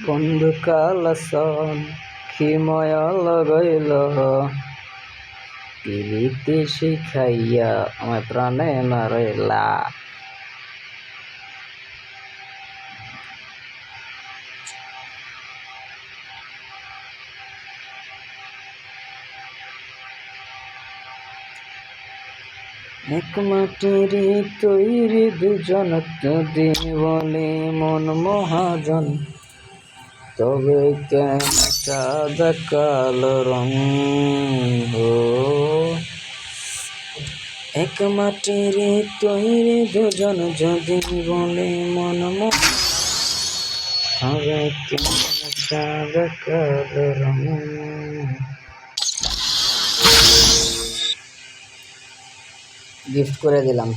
বন্ধু কালাসন খিময়া লগাইল পিরিতি শিখাইয়া আমায় প্রাণে মারাইলা। এক মাটির তৈরি দুজন যদি বলে মন মহাজন, তবে কেন সাদা কালো রং? এক মাটির তৈরি দুজন যদি বলে মন মহাজন, তবে কেন সাদা কালো রং? গিফট করে দিলাম।